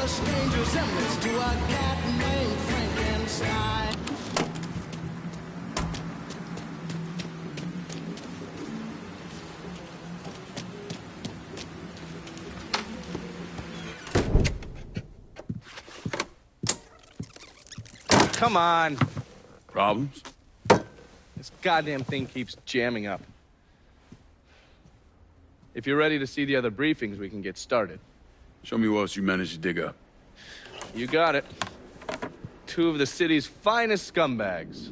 strange resemblance to a cat named Frankenstein. Come on. Problems? This goddamn thing keeps jamming up. If you're ready to see the other briefings, we can get started. Show me what else you managed to dig up. You got it. 2 of the city's finest scumbags.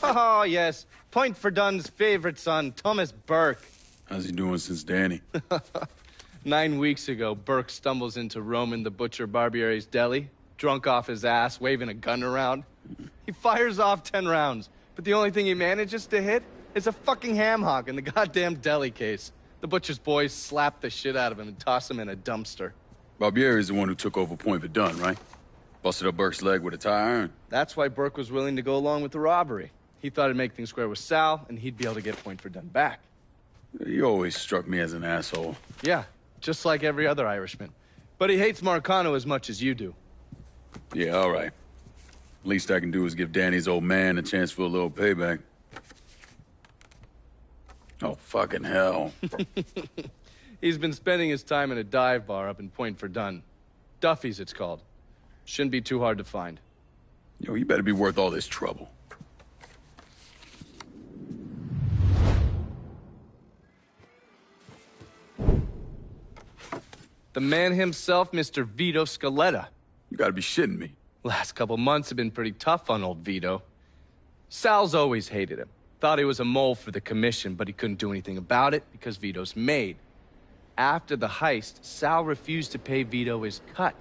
Oh, yes. Point for Dunn's favorite son, Thomas Burke. How's he doing since Danny? 9 weeks ago, Burke stumbles into Roman the Butcher Barbiere's deli, drunk off his ass, waving a gun around. He fires off 10 rounds, but the only thing he manages to hit is a fucking ham hock in the goddamn deli case. The butcher's boys slap the shit out of him and toss him in a dumpster. Barbieri is the one who took over Point Verdun, right? Busted up Burke's leg with a tire iron. That's why Burke was willing to go along with the robbery. He thought it'd make things square with Sal, and he'd be able to get Point Verdun back. He always struck me as an asshole. Yeah, just like every other Irishman. But he hates Marcano as much as you do. Yeah, all right. Least I can do is give Danny's old man a chance for a little payback. Oh, fucking hell. He's been spending his time in a dive bar up in Point Verdun. Duffy's, it's called. Shouldn't be too hard to find. Yo, you better be worth all this trouble. The man himself, Mr. Vito Scaletta. You gotta be shitting me. Last couple months have been pretty tough on old Vito. Sal's always hated him. Thought he was a mole for the commission, but he couldn't do anything about it because Vito's made. After the heist, Sal refused to pay Vito his cut,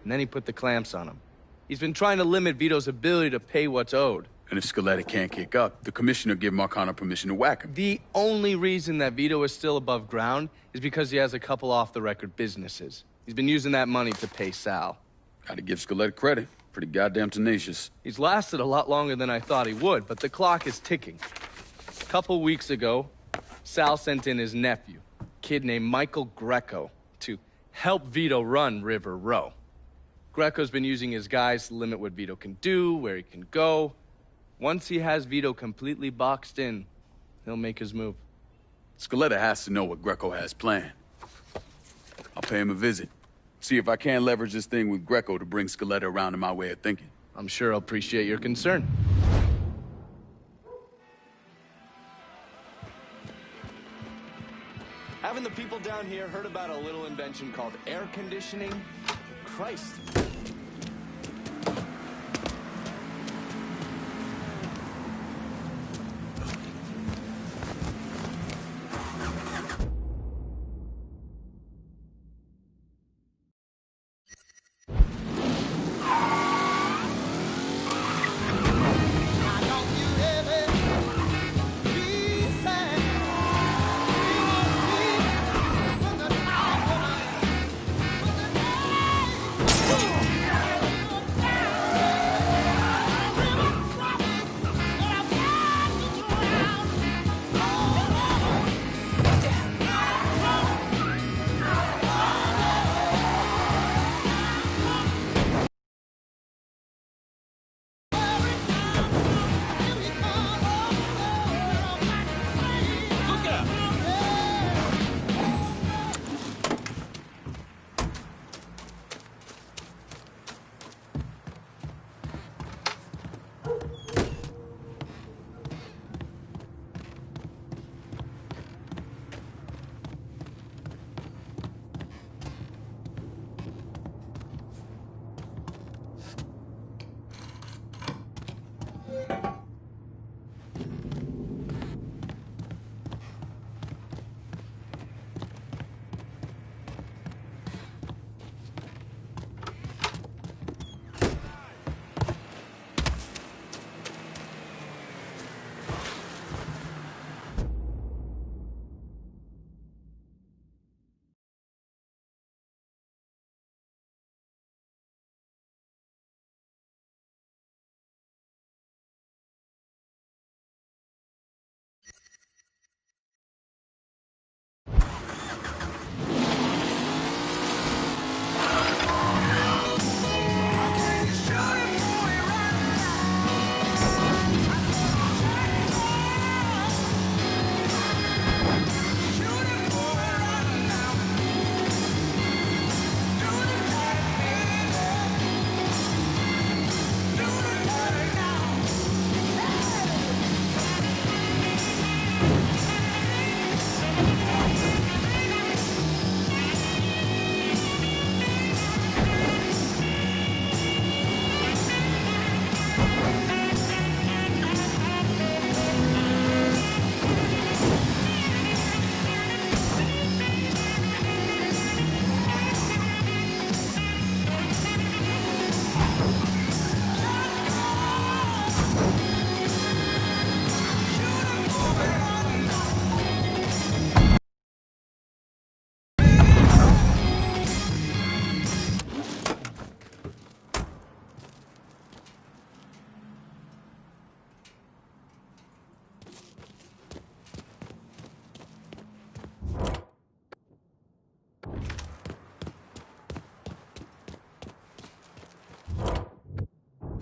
and then he put the clamps on him. He's been trying to limit Vito's ability to pay what's owed. And if Scaletta can't kick up, the commissioner give Marcano permission to whack him. The only reason that Vito is still above ground is because he has a couple off-the-record businesses. He's been using that money to pay Sal. Gotta give Scaletta credit. Pretty goddamn tenacious. He's lasted a lot longer than I thought he would, but the clock is ticking. A couple weeks ago, Sal sent in his nephew, a kid named Michael Greco, to help Vito run River Row. Greco's been using his guys to limit what Vito can do, where he can go. Once he has Vito completely boxed in, he'll make his move. Scaletta has to know what Greco has planned. I'll pay him a visit. See if I can't leverage this thing with Greco to bring Scaletta around to my way of thinking. I'm sure he'll appreciate your concern. Haven't the people down here heard about a little invention called air conditioning? Christ.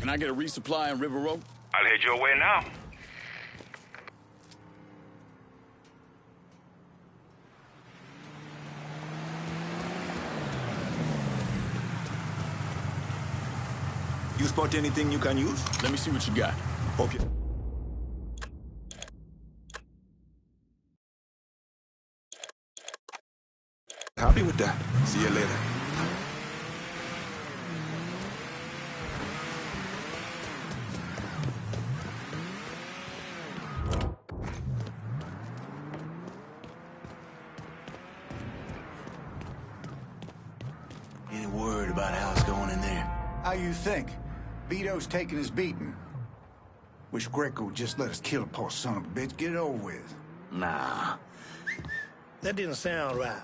Can I get a resupply in River Road? I'll head your way now. You spot anything you can use? Let me see what you got. Hope you... Happy with that. See you later. Any word about how it's going in there? How you think? Vito's taking his beating. Wish Greco would just let us kill a poor son of a bitch. Get it over with. Nah. That didn't sound right.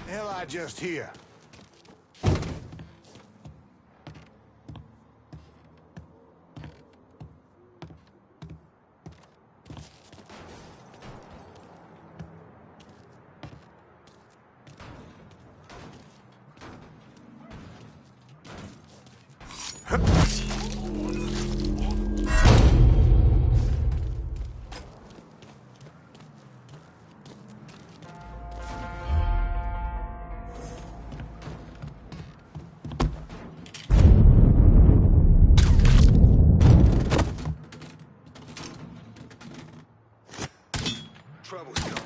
Hell, I just hear. Trouble's coming.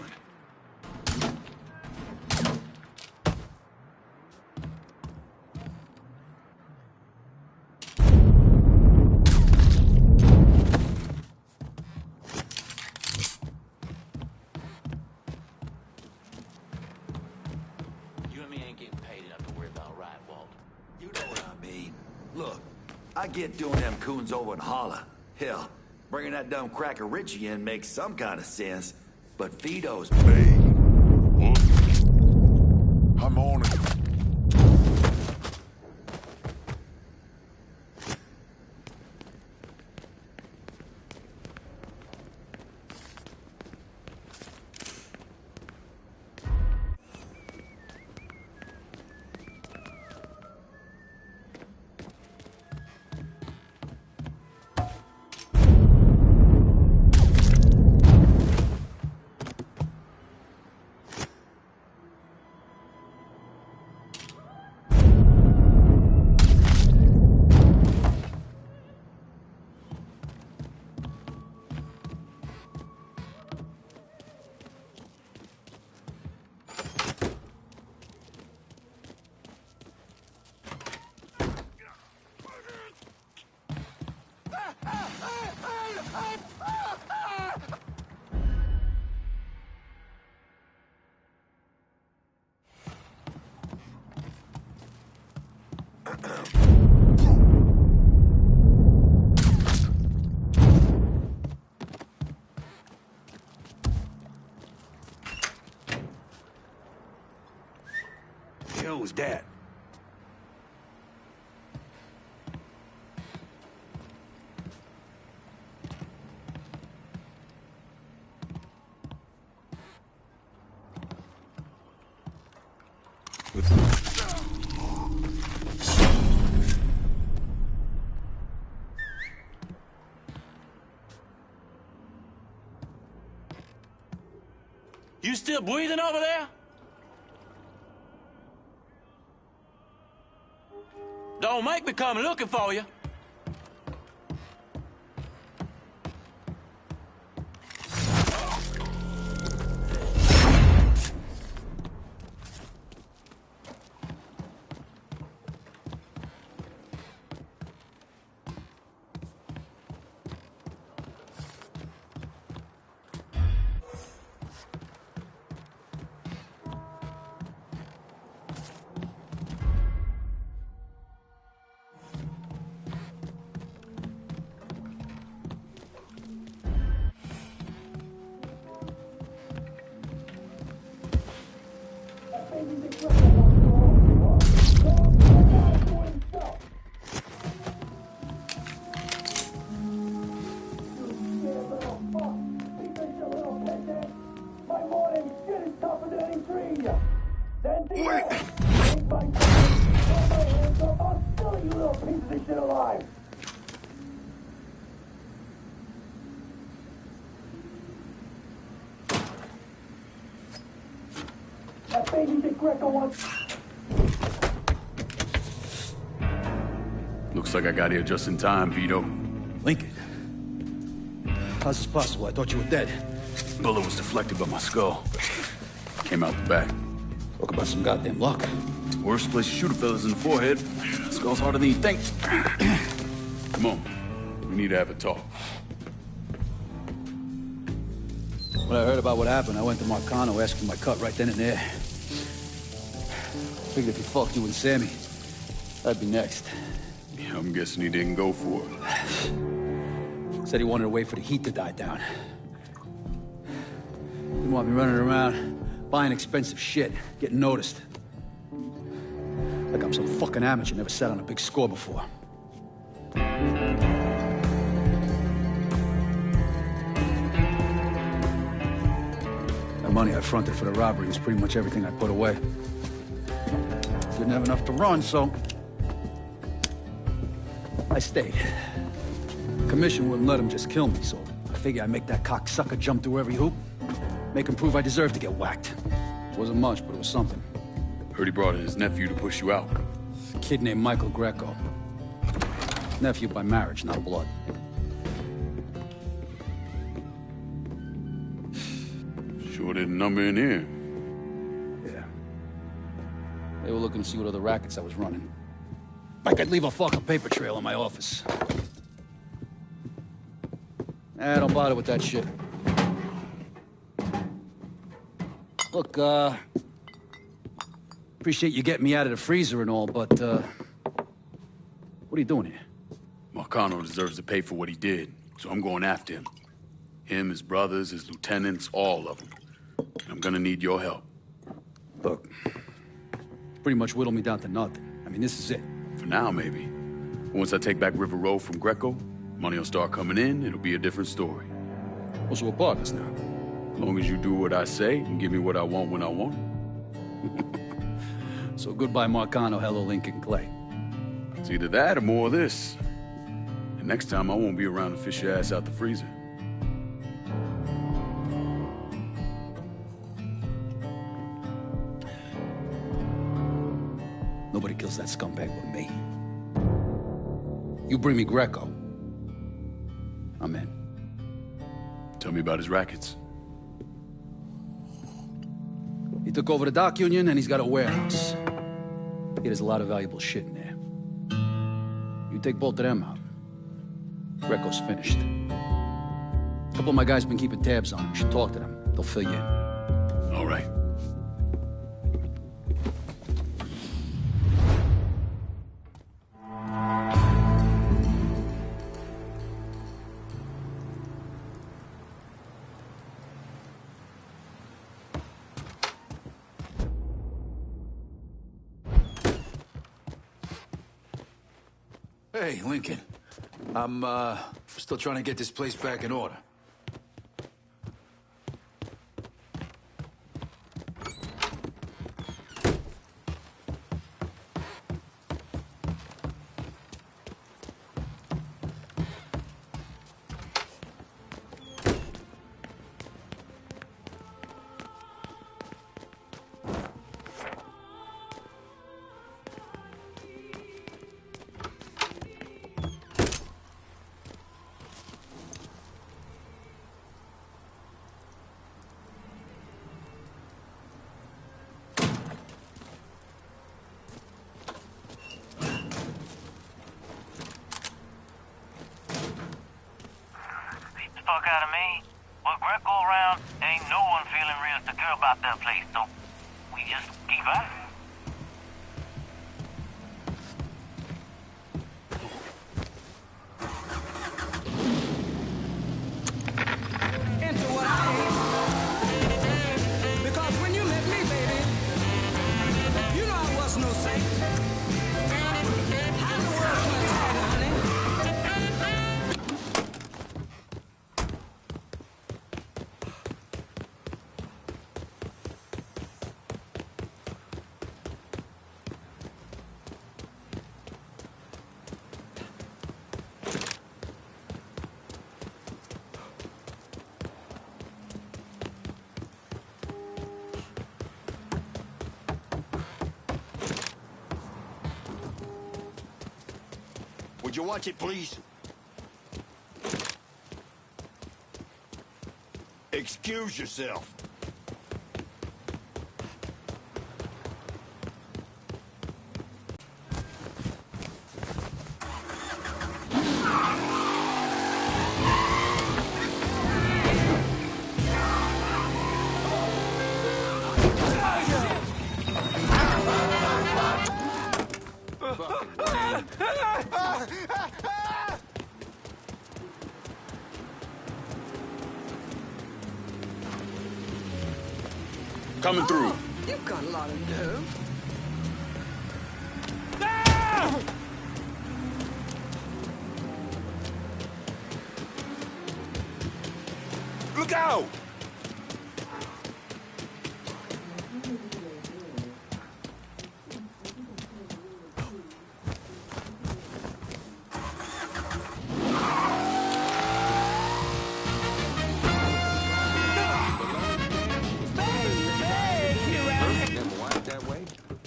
You and me ain't getting paid enough to worry about, right, Walt? You know what I mean. Look, I get doing them coons over in Holla. Hell, bringing that dumb cracker Richie in makes some kind of sense. But Vito's big. What? I'm on it. The hell was that? You still breathing over there? Don't make me come looking for you. Looks like I got here just in time, Vito. Lincoln. How's this possible? I thought you were dead. Bullet was deflected by my skull. Came out the back. Talk about some goddamn luck. Worst place to shoot a fella's in the forehead. Skull's harder than you think. Come on. We need to have a talk. When I heard about what happened, I went to Marcano asking my cut right then and there. Figured if he fucked you and Sammy, I'd be next. Yeah, I'm guessing he didn't go for it. Said he wanted to wait for the heat to die down. Didn't want me running around, buying expensive shit, getting noticed. Like I'm some fucking amateur, never sat on a big score before. The money I fronted for the robbery was pretty much everything I put away. Didn't have enough to run, so I stayed. Commission wouldn't let him just kill me, so I figured I'd make that cocksucker jump through every hoop. Make him prove I deserve to get whacked. Wasn't much, but it was something. Heard he brought in his nephew to push you out. A kid named Michael Greco. Nephew by marriage, not blood. Sure didn't number in here. Yeah. They were looking to see what other rackets I was running. Like I'd leave a fucking paper trail in my office. Don't bother with that shit. Look, appreciate you getting me out of the freezer and all, but, what are you doing here? Marcano deserves to pay for what he did, so I'm going after him. Him, his brothers, his lieutenants, all of them. I'm gonna need your help. Look, pretty much whittled me down to nothing. I mean, this is it. For now, maybe. Once I take back River Road from Greco, money will start coming in, it'll be a different story. Well, so we're partners now. As long as you do what I say and give me what I want when I want it. So goodbye, Marcano, hello, Lincoln Clay. It's either that or more of this. And next time, I won't be around to fish your ass out the freezer. Nobody kills that scumbag but me. You bring me Greco, I'm in. Tell me about his rackets. He took over the dock union and he's got a warehouse. He has a lot of valuable shit in there. You take both of them out, Greco's finished. A couple of my guys been keeping tabs on him. You should talk to them. They'll fill you in. All right. Hey, Lincoln. I'm, still trying to get this place back in order. Fuck out of me. With Greco around, ain't no one feeling real secure about that place, so we just keep at it. Into what I hate. Because when you met me, baby, you know I was no saint. How in the world can I tell you, honey? you watch it, please? Excuse yourself. Coming through. You've got a lot of nerve. Look out!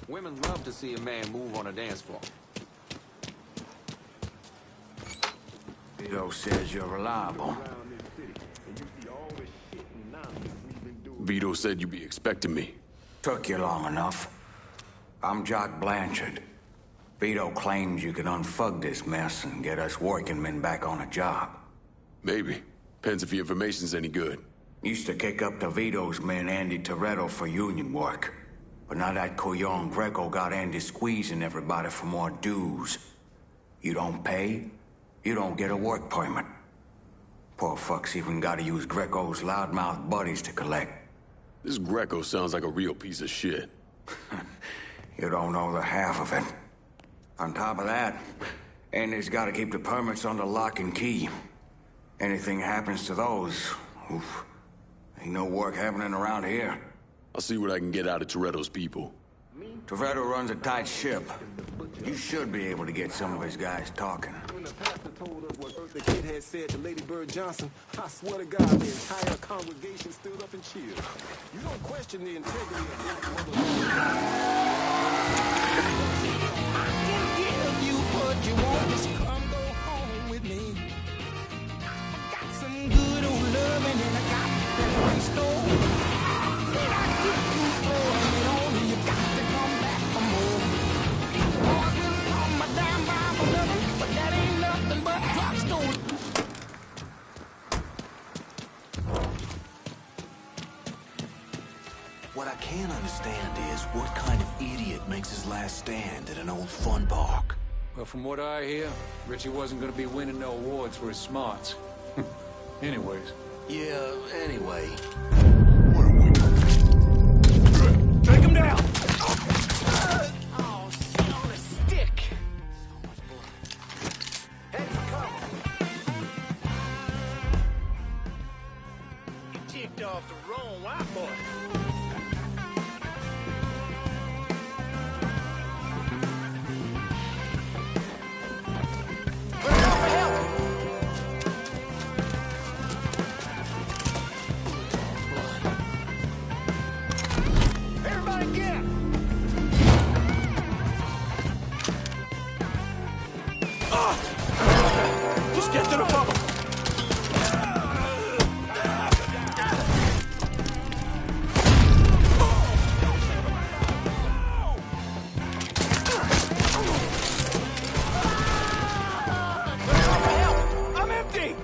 Women love to see a man move on a dance floor. Vito says you're reliable. Vito said you'd be expecting me. Took you long enough. I'm Jock Blanchard. Vito claims you can unfug this mess and get us working men back on a job. Maybe. Depends if the information's any good. Used to kick up to Vito's man Andy Toretto for union work. But now that Couillon Greco got Andy squeezing everybody for more dues. You don't pay, you don't get a work permit. Poor fuck's even gotta use Greco's loudmouth buddies to collect. This Greco sounds like a real piece of shit. You don't know the half of it. On top of that, Andy's gotta keep the permits under lock and key. Anything happens to those, oof, ain't no work happening around here. I'll see what I can get out of Toretto's people. Toretto runs a tight ship. You should be able to get some of his guys talking. When the pastor told us what the kid had said to Lady Bird Johnson, I swear to God, the entire congregation stood up and cheered. You don't question the integrity of black mothers. I can give you what you want. Just come go home with me. I got some good old loving and I got that one stone. What I can't understand is what kind of idiot makes his last stand at an old fun park. Well, from what I hear, Richie wasn't going to be winning no awards for his smarts. Anyways. Yeah, anyway. Take him down! Oh, sit on a stick. So much blood. Hey, come. You ticked off the wrong white boy. Just get to the bubble! I'm empty!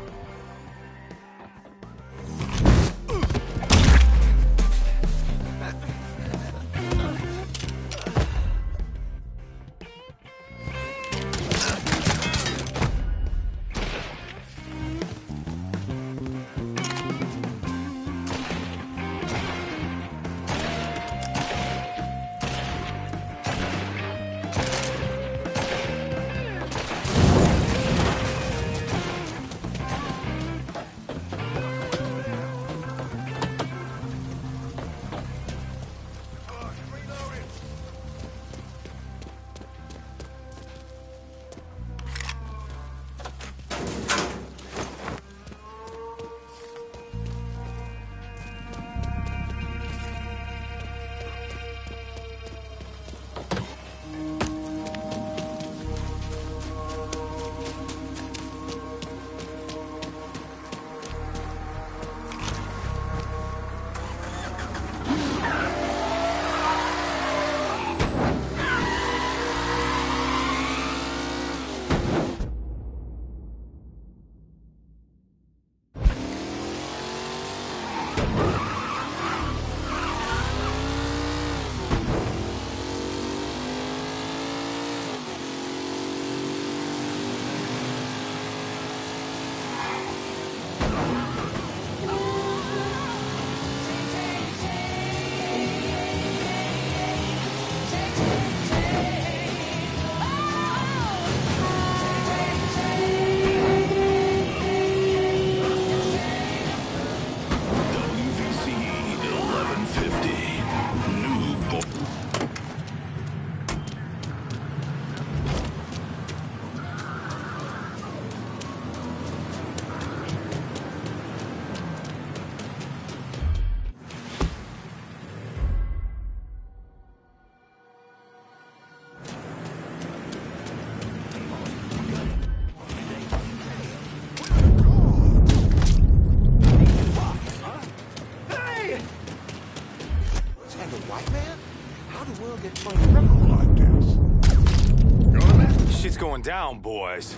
going down, boys.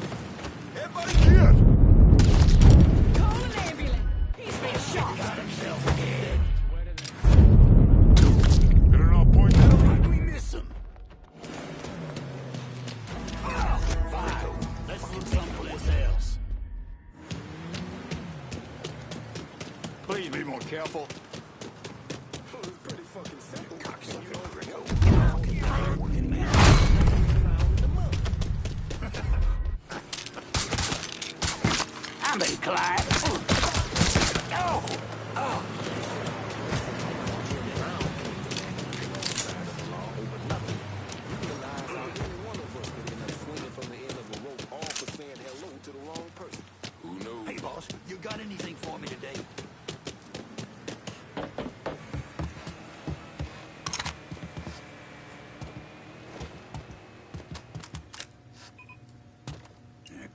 Everybody here! Call an ambulance. He's been shot. Got himself again. Hit it on point now? How'd we miss him? Fine. Let's look someplace else. Please be more careful. It's pretty fucking simple. I'm a Clyde. Oh! Oh! Who knows? Hey, boss, you got anything for me today?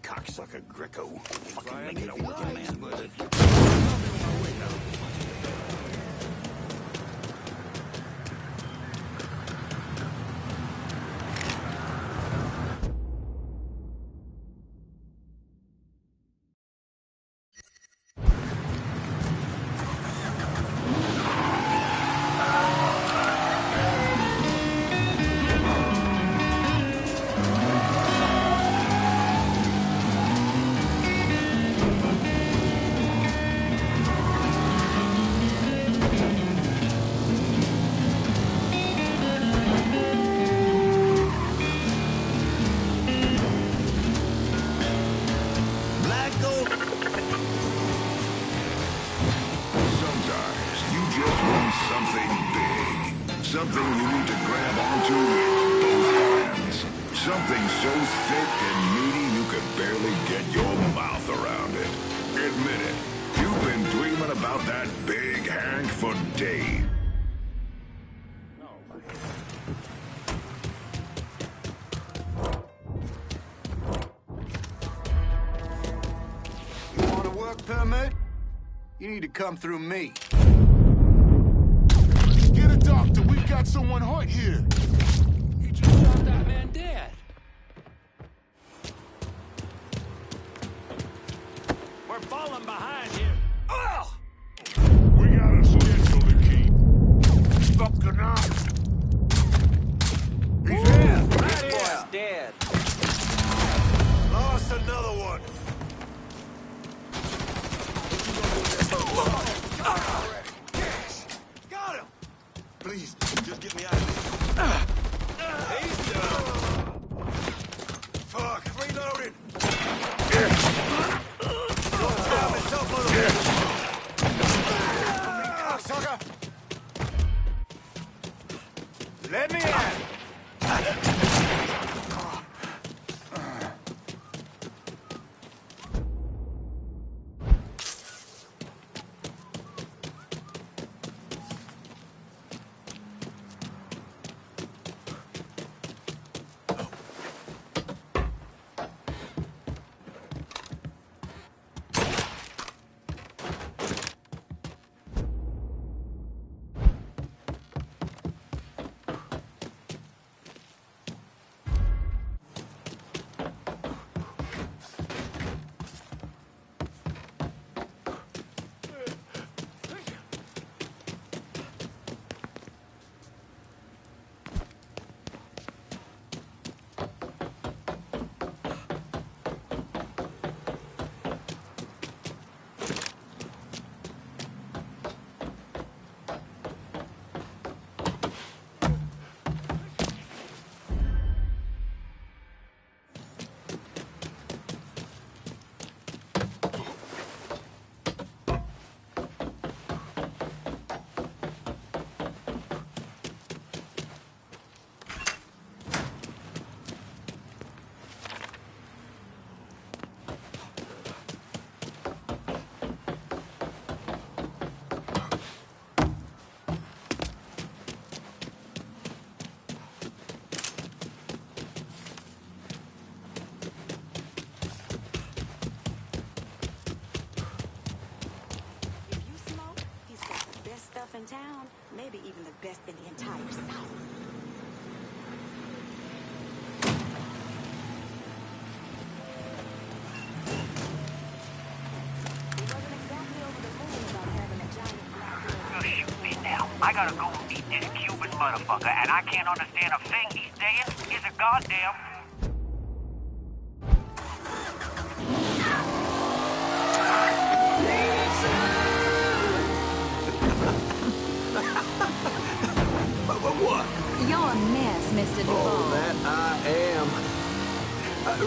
Cocksucker Greco. Fucking making a working man, but if you... Something you need to grab onto with both hands. Something so thick and meaty you could barely get your mouth around it. Admit it, you've been dreaming about that big Hank for days. You want a work permit? You need to come through me. Get a doctor. We've got someone hurt here. You just shot that man dead. We're falling behind here. Oh! We got a schedule to keep. Fucking up. He's dead. Right here. Boy's dead. Lost another one. Got him. Please, just get me out of here. He's done. Fuck, reloaded. Cocksucker. Let me in. In town, maybe even the best in the entire South. gotta go eat this Cuban motherfucker, and I can't understand a thing he's saying. It's a goddamn... What? You're a mess, Mr. Duvall. Oh, that I am.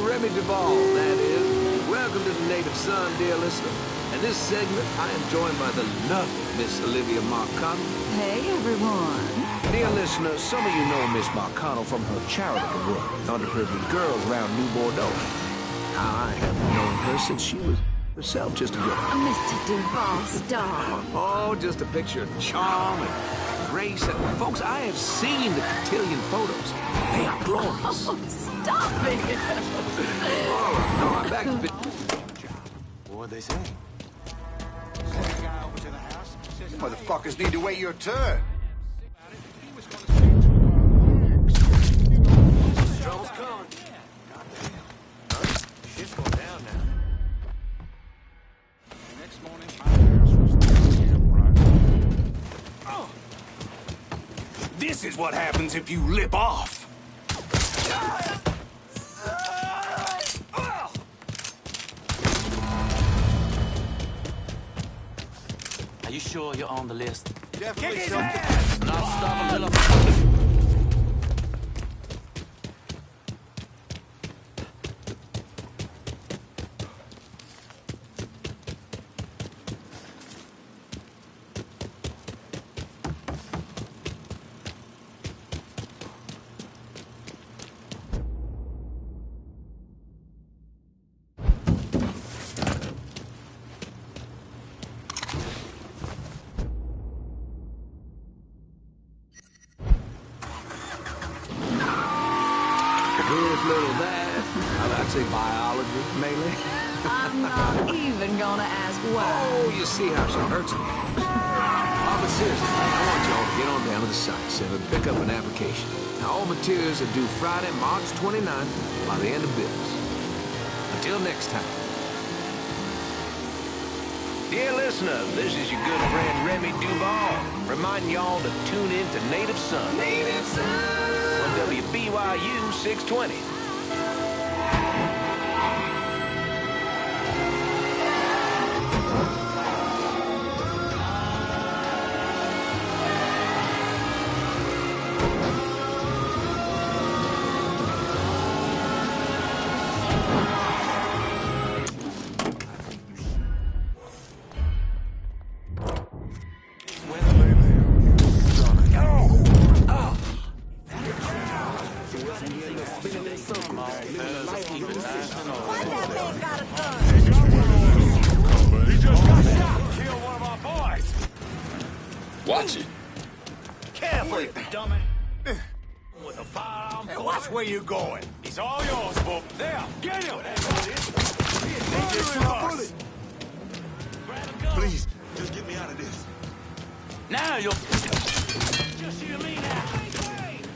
Remy Duvall, that is. Welcome to the Native Son, dear listener. In this segment, I am joined by the lovely Miss Olivia Marcano. Hey, everyone. Dear listener, some of you know Miss Marcano from her charitable work with underprivileged girls around New Bordeaux. I have known her since she was herself just a girl. Mr. Duvall, stop. Oh, just a picture of charm and grace. And folks, I have seen the cotillion photos. They are glorious. Oh, stop it. All right, no, I'm back to What'd they say? You motherfuckers need to wait your turn. Jones coming. Shit's going down now. The next morning, my house was This is what happens if you lip off. Are you sure you're on the list? Definitely Kick his something. ass! Not stop until This little that. I'd say biology, mainly. I'm not even gonna ask why. Oh, you see how she hurts me. Oh, but seriously, I want y'all to get on down to the Science Center and pick up an application. Now, all materials are due Friday, March 29th, by the end of business. Until next time. Dear listener, this is your good friend Remy Duvall, reminding y'all to tune in to Native Son. Native Son! On WBYU 620. Watch it. Carefully, dummy. With a firearm. Hey, watch where you're going. It's all yours, Bob. There, get him. Please, just get me out of this. Now you'll... Just hear me now.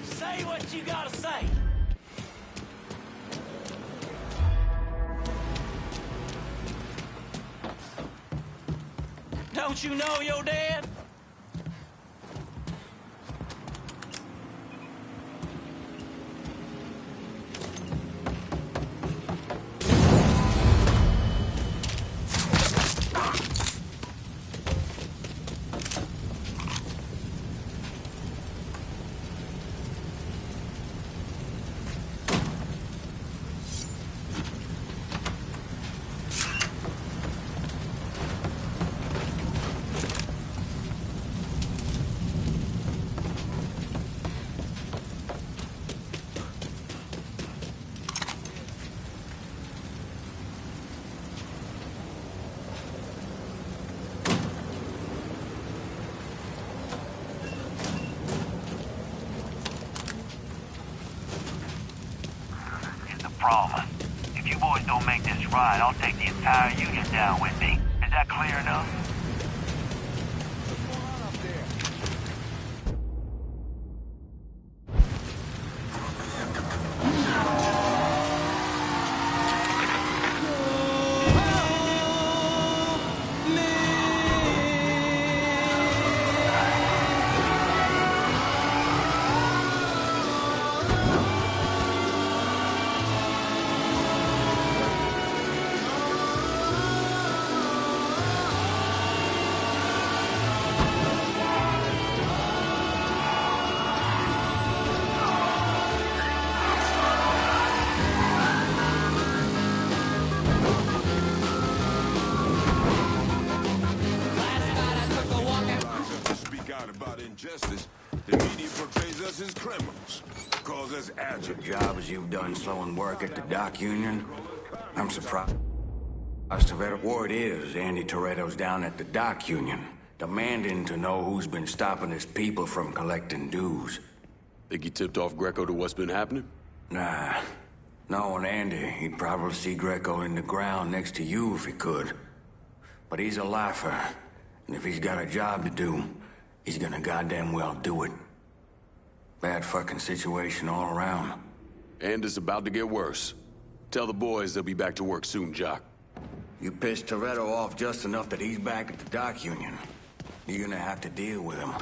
Say what you gotta say. Don't you know your dad? Problem. If you boys don't make this right, I'll take the entire union down with me. Is that clear enough? justice, the media portrays us as criminals. Calls us agile. Good job as you've done slowing work at the dock union. I'm surprised. Toretto. Word is, Andy Toretto's down at the dock union, demanding to know who's been stopping his people from collecting dues. Think he tipped off Greco to what's been happening? Nah. Knowing Andy, he'd probably see Greco in the ground next to you if he could. But he's a lifer, and if he's got a job to do, he's gonna goddamn well do it. Bad fucking situation all around. And it's about to get worse. Tell the boys they'll be back to work soon, Jock. You pissed Toretto off just enough that he's back at the dock union. You're gonna have to deal with him.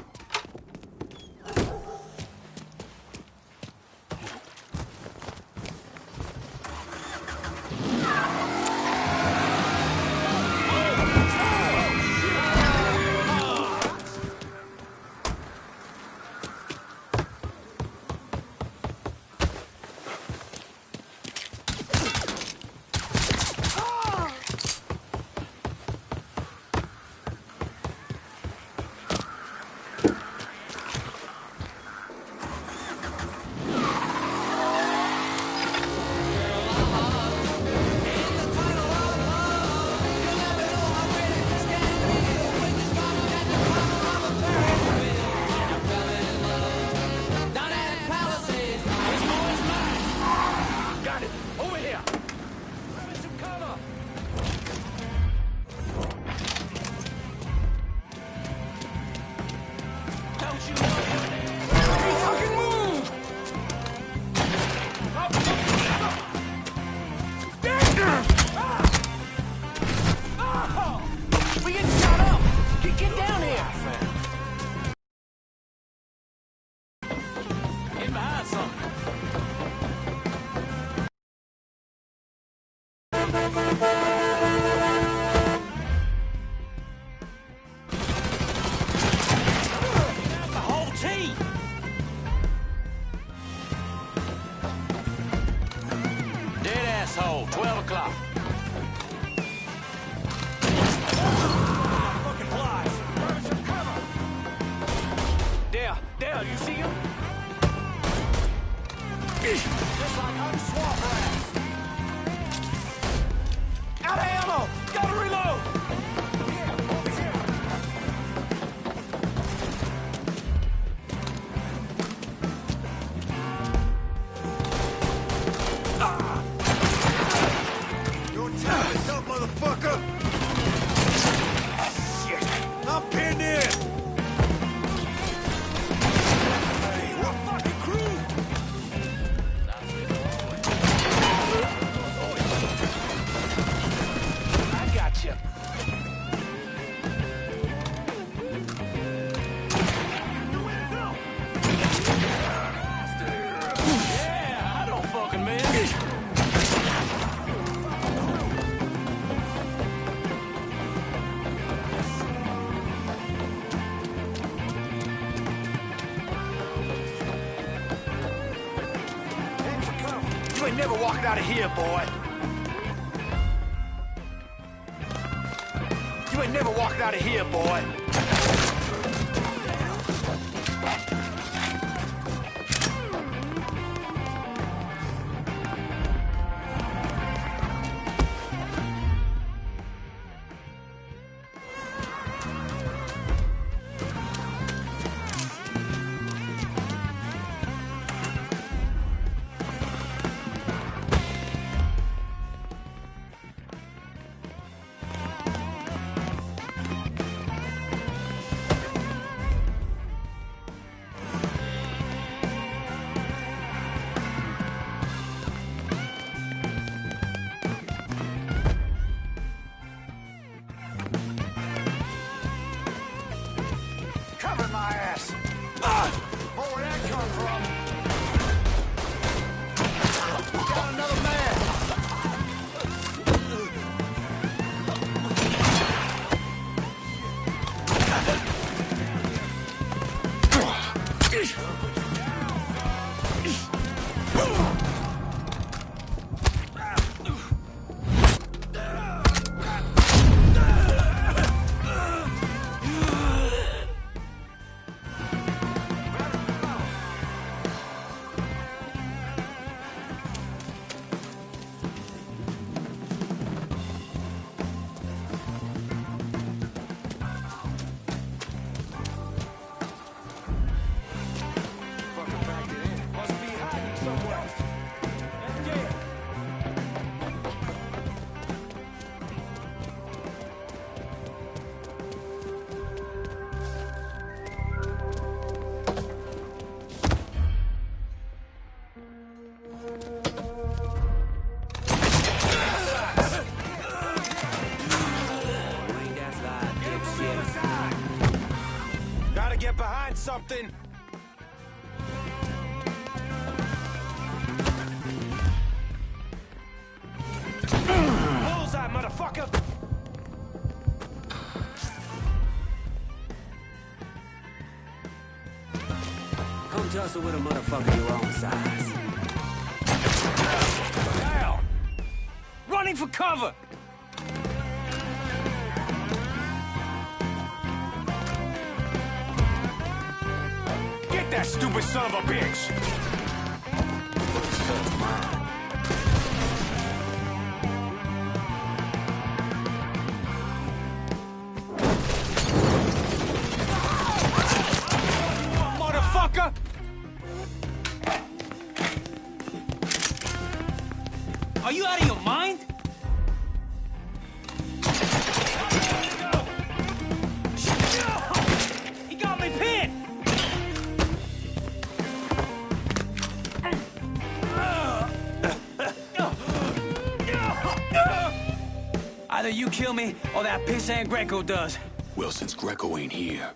Asshole, 12 o'clock. Fucking flies. Where's your cover? There, you see him? Just like I'm swamp rats. Out of ammo! Gotta reload! Motherfucker! Shit! I'm pinned in! Hey, what fucking crew? I got you. Yeah, I don't fucking miss. You ain't never walking out of here, boy. You ain't never walking out of here, boy. Cover my ass. Where'd that come from? Got another man. get behind something. Bullseye, motherfucker! Come tussle with a motherfucker your own size. Down! Running for cover! Get that stupid son of a bitch! Motherfucker! Are you out of your mind? He got me pinned! Either you kill me, or that pissant Greco does. Well, since Greco ain't here,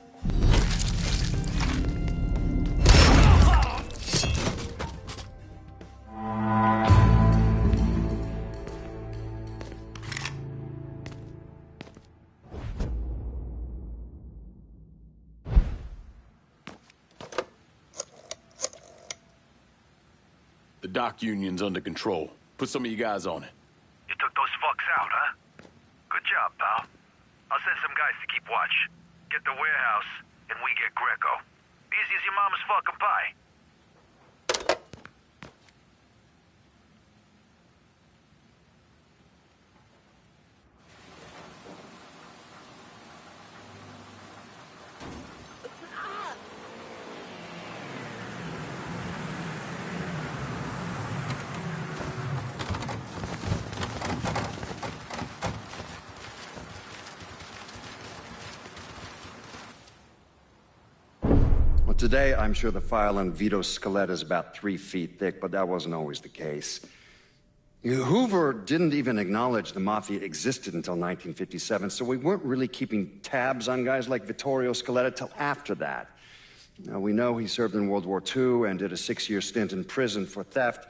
the dock union's under control. Put some of you guys on it. You took those fucks out, huh? Good job, pal. I'll send some guys to keep watch. Get the warehouse, and we get Greco. Easy as your mama's fucking pie. Today, I'm sure the file on Vito's skeleton is about 3 feet thick, but that wasn't always the case. Hoover didn't even acknowledge the Mafia existed until 1957, so we weren't really keeping tabs on guys like Vittorio Scaletta till after that. Now, we know he served in World War II and did a 6-year stint in prison for theft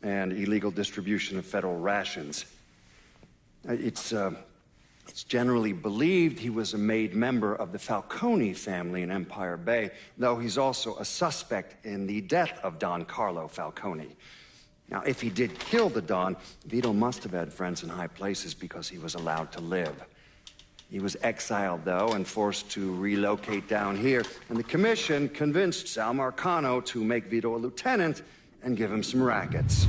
and illegal distribution of federal rations. It's generally believed he was a made member of the Falcone family in Empire Bay, though he's also a suspect in the death of Don Carlo Falcone. Now, if he did kill the Don, Vito must have had friends in high places because he was allowed to live. He was exiled, though, and forced to relocate down here, and the commission convinced Sal Marcano to make Vito a lieutenant and give him some rackets.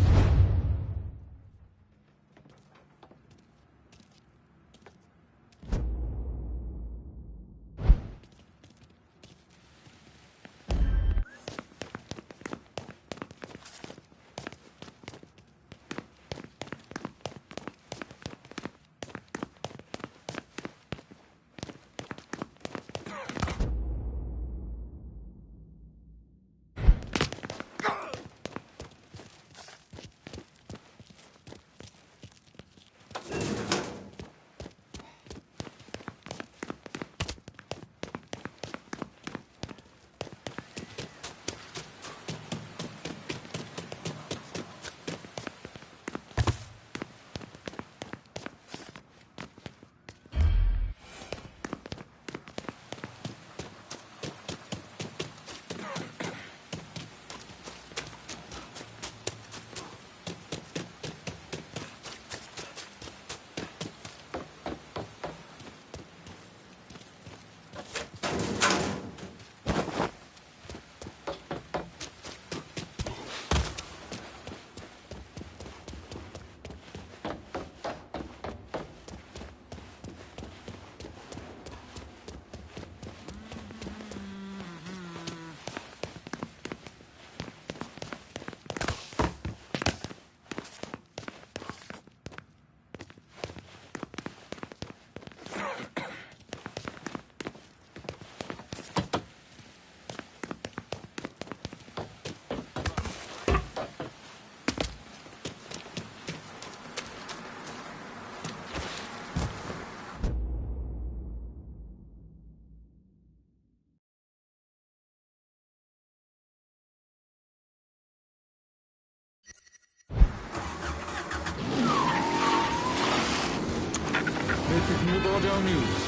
Bordeaux News.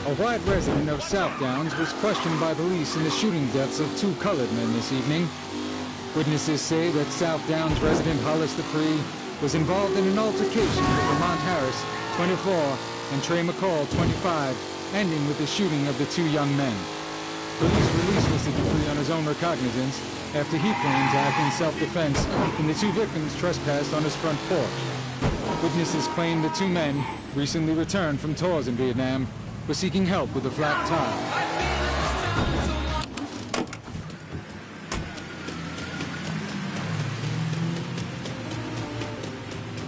A white resident of South Downs was questioned by police in the shooting deaths of 2 colored men this evening. Witnesses say that South Downs resident Hollis Dupree was involved in an altercation with Lamont Harris, 24, and Trey McCall, 25, ending with the shooting of the 2 young men. Police released Mr. Dupree on his own recognizance after he claimed to act in self-defense when the 2 victims trespassed on his front porch. Witnesses claim the 2 men, recently returned from tours in Vietnam, were seeking help with a flat tire.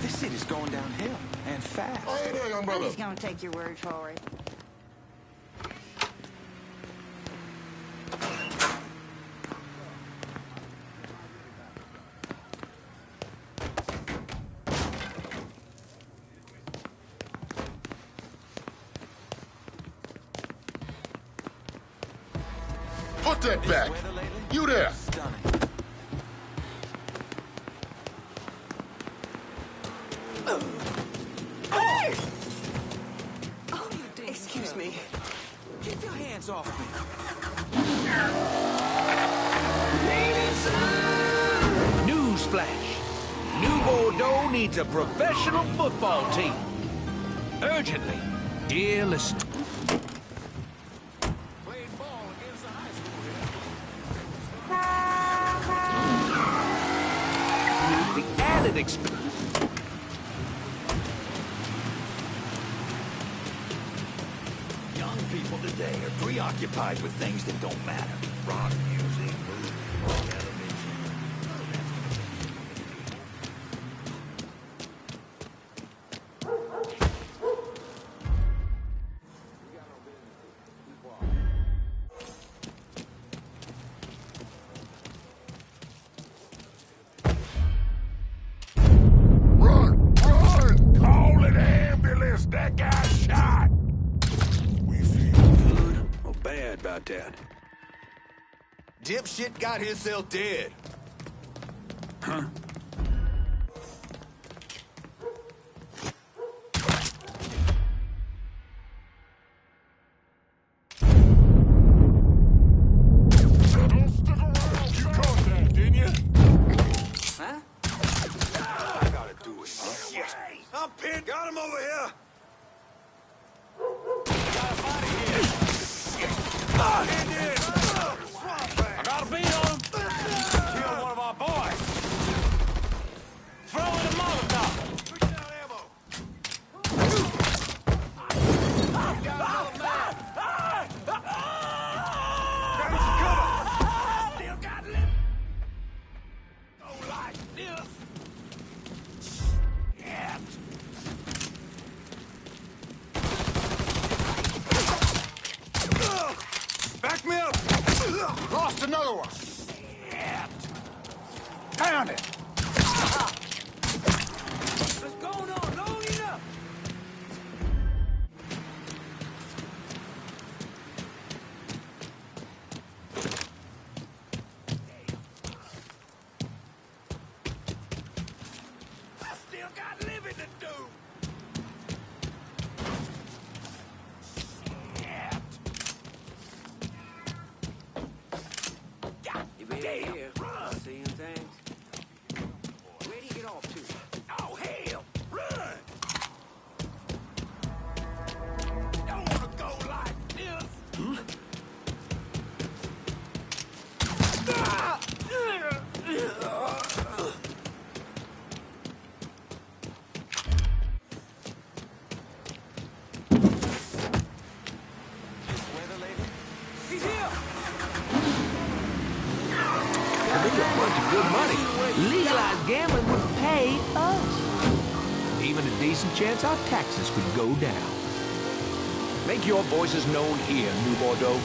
This city's going downhill, and fast. Oh, hey there, young brother. I'm just gonna take your word for it. Put that back. You there. Hey! Oh, excuse me. Keep your hands off me. Newsflash. New Bordeaux needs a professional football team. Urgently. Dear listener. The added expense. Young people today are preoccupied with things that don't matter. Rock music, movies, television. Run! Run! Call an ambulance! That guy's shot! We feel good or bad about that? Dipshit got himself dead. Huh? You caught that, didn't you? Huh? I gotta do it. Shit. I'm pinned. Got him over here. I got a beat on him. Killed one of our boys. Throw in a Molotov. Still got limp. Go like this. Yeah. Back me up! Lost another one! Found it! What's going on? Load it up. I still got living to do. You been here, seeing things? Where do you get off to? Oh, hell! Run! Don't wanna go like this. He's here! Could make a bunch of good money. Legalized gambling would pay us. Even a decent chance our taxes could go down. Make your voices known here, New Bordeaux.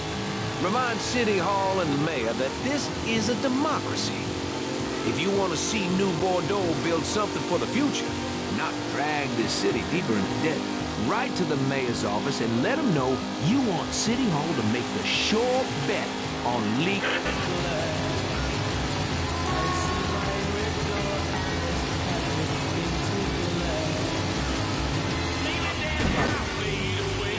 Remind City Hall and the mayor that this is a democracy. If you want to see New Bordeaux build something for the future, not drag this city deeper into debt, write to the mayor's office and let him know you want City Hall to make the sure bet on legal... Leave it down.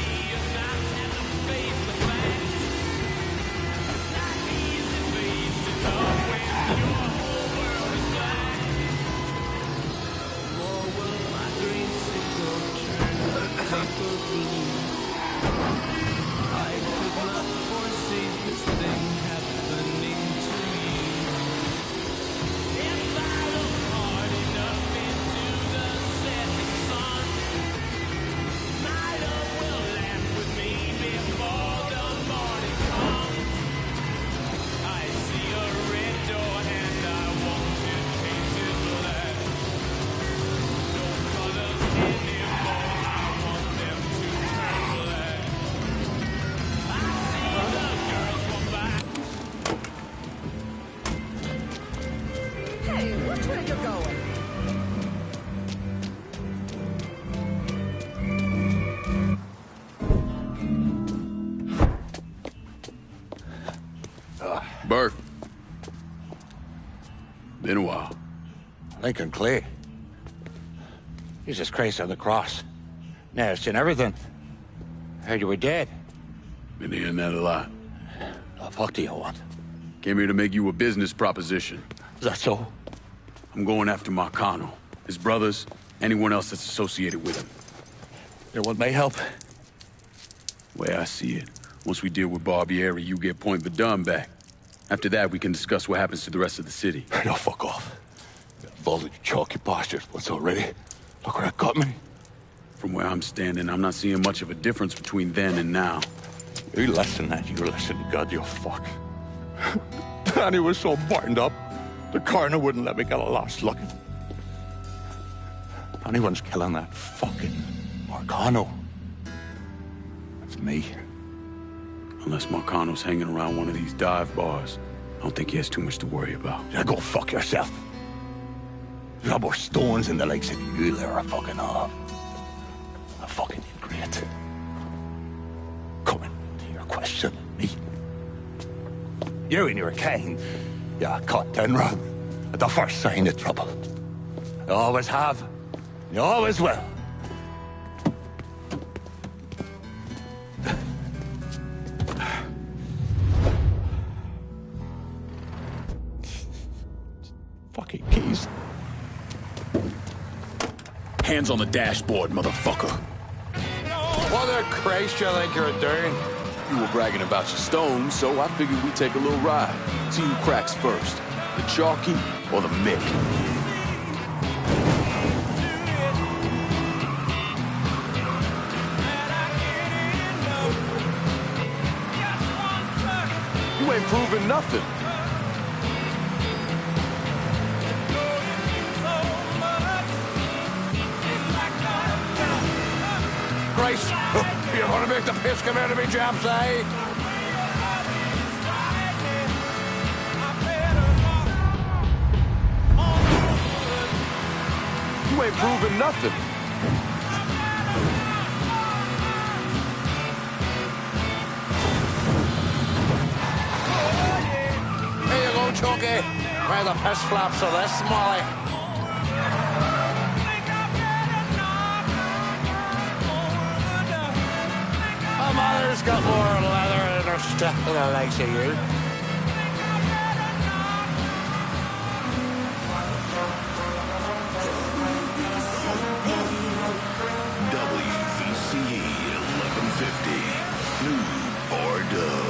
Burke. Been a while. Lincoln Clay. Jesus Christ on the cross. Now, it's in everything. Heard you were dead. Been hearing that a lot. The fuck do you want? Came here to make you a business proposition. Is that so? I'm going after Marcano, his brothers, anyone else that's associated with him. You want my help? Way I see it, once we deal with Barbieri, you get Point Verdun back. After that, we can discuss what happens to the rest of the city. No, fuck off. Voltage chalky bastards once already. Look where it got me. From where I'm standing, I'm not seeing much of a difference between then and now. You listen, you listen, God, you fuck. Danny was so burned up, the coroner wouldn't let me get a last look. If anyone's killing that fucking Marcano, it's me. Unless Marcano's hanging around one of these dive bars, I don't think he has too much to worry about. Yeah, go fuck yourself. There's no more stones in the lakes than you there are fucking off. A fucking ingrate. Coming to your question, me. You and your kind, you caught and run at the first sign of trouble. You always have, you always will. Fucking keys. Hands on the dashboard, motherfucker. What the Christ you think you're doing? You were bragging about your stones, so I figured we'd take a little ride. See who cracks first, the Chalky or the Mick. You ain't proving nothing. Christ, you're gonna make the piss come out of me, Japs, eh? You ain't proving nothing. Here you go, Chunky. Where the piss flaps of this, Molly. My mother's got more leather in her stuff than the likes of you. WVCE 1150, New Bordeaux.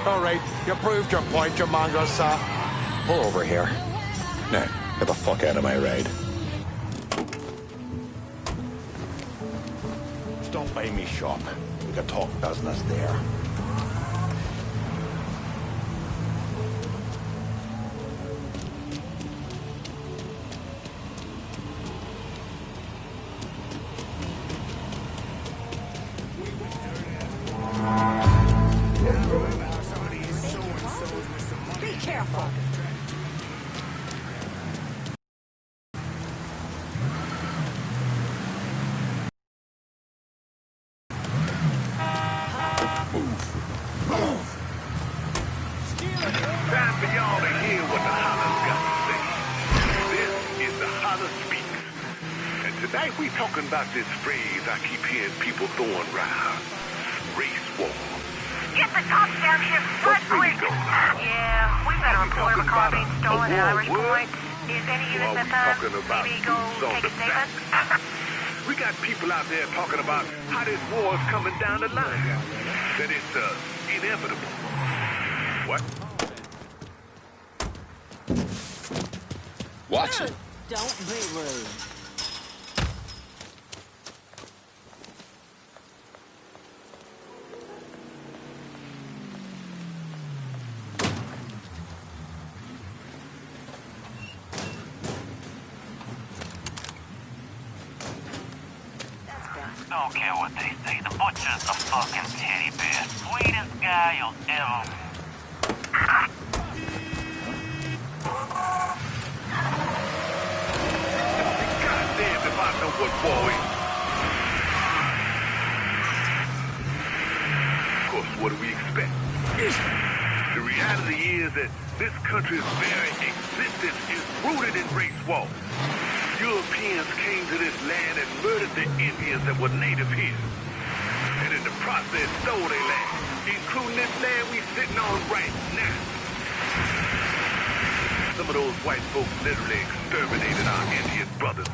All right. You proved your point, you mongrel sap. Pull over here. Now, get the fuck out of my ride. Stop by me shop. We can talk business there. Be careful. Time for y'all to hear what the hollers got to say. This is the Holler Speaks. And tonight we talking about this phrase I keep hearing people throwing around. Race war. Get the cops down here front quick. Yeah, we've got a report of a car being stolen at Irish Point. Is any unit that time? Maybe go take a statement? We got people out there talking about how this war is coming down the line. That it's inevitable. What? Watch it. Don't be rude. Don't care what they say. The butcher's a fucking teddy bear. Sweetest guy you'll ever... know what war is. Of course, what do we expect? The reality is that this country's very existence is rooted in race war. Europeans came to this land and murdered the Indians that were native here. And in the process stole their land, including this land we sitting on right now. Some of those white folks literally exterminated our Indian brothers.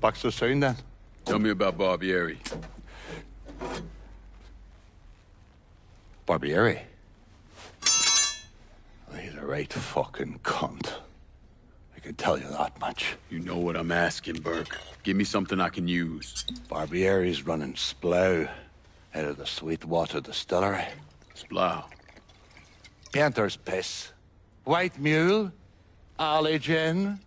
Back so soon, then? Tell me about Barbieri. Barbieri? He's a right fucking cunt. I can tell you that much. You know what I'm asking, Burke. Give me something I can use. Barbieri's running Splow out of the Sweetwater Distillery. Splow? Painter's piss. White mule. Alley gin.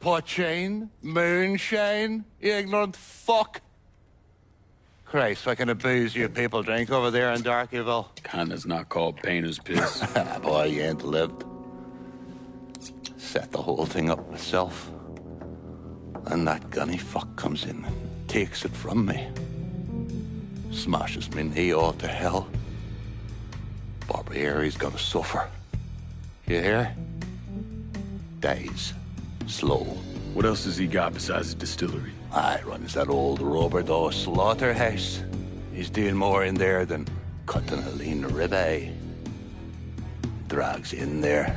Poachine. Moonshine. You ignorant fuck. Christ, what kind of booze you people drink over there in Darkyville? Kinda's not called painter's piss. Boy, you ain't lived. Set the whole thing up myself. Then that gunny fuck comes in and takes it from me. Smashes me knee all to hell. Barbieri's gonna suffer. You hear? Dies. Slow. What else has he got besides the distillery? Runs that old Robert O. slaughterhouse. He's doing more in there than cutting a lean ribeye. Drags in there.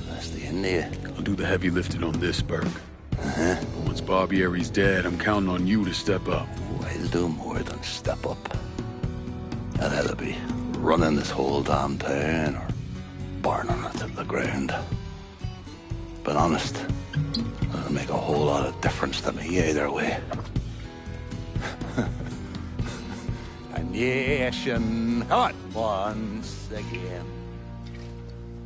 That's the end of you. I'll do the heavy lifting on this, Burke. Uh-huh. But once Barbieri's dead, I'm counting on you to step up. I'll do more than step up. I'll either be running this whole damn town or burning it to the ground. But honest, it'll make a whole lot of difference to me either way. A nation, come on, once again.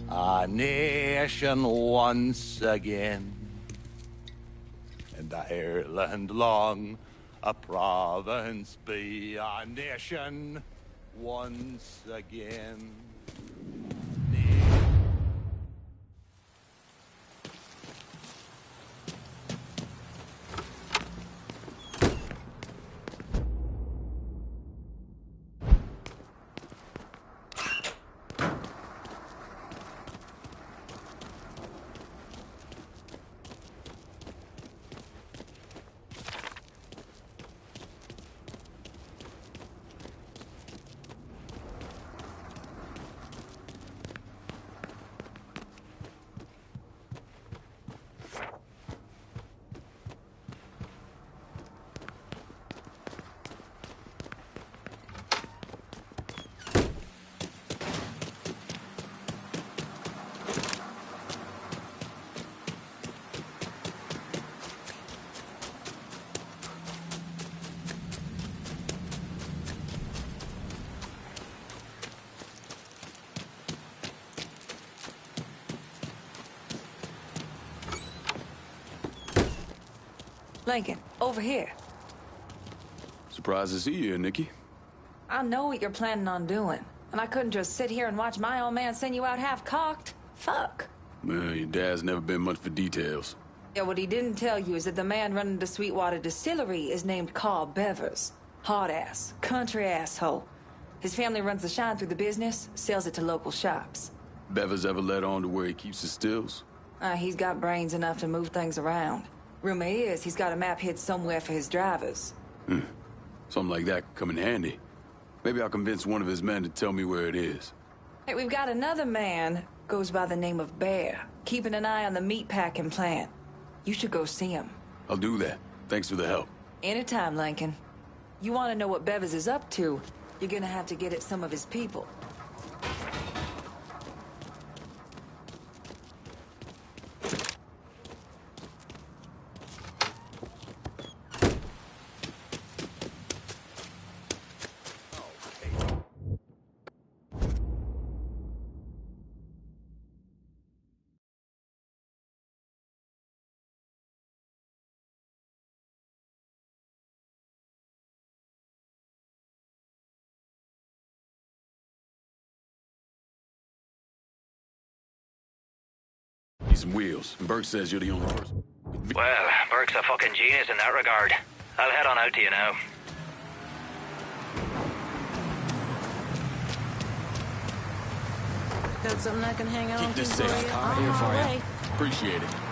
A nation once again. And Ireland long, a province be a nation once again. Lincoln, over here. Surprised to see you here, Nikki. I know what you're planning on doing, and I couldn't just sit here and watch my old man send you out half-cocked. Fuck. Well, your dad's never been much for details. Yeah, what he didn't tell you is that the man running the Sweetwater Distillery is named Carl Bevers. Hard-ass, country asshole. His family runs the shine through the business, sells it to local shops. Bevers ever let on to where he keeps his stills? He's got brains enough to move things around. Rumor is he's got a map hid somewhere for his drivers. Something like that could come in handy. Maybe I'll convince one of his men to tell me where it is. Hey, we've got another man, goes by the name of Bear, keeping an eye on the meatpacking plant. You should go see him. I'll do that. Thanks for the help. Anytime, Lincoln. You want to know what Bevers is up to, you're gonna have to get at some of his people. some wheels. And Burke says you're the only person. Well, Burke's a fucking genius in that regard. I'll head on out to you now. Got something I can hang on Keep to this for safe. you? Car here for you. Appreciate it.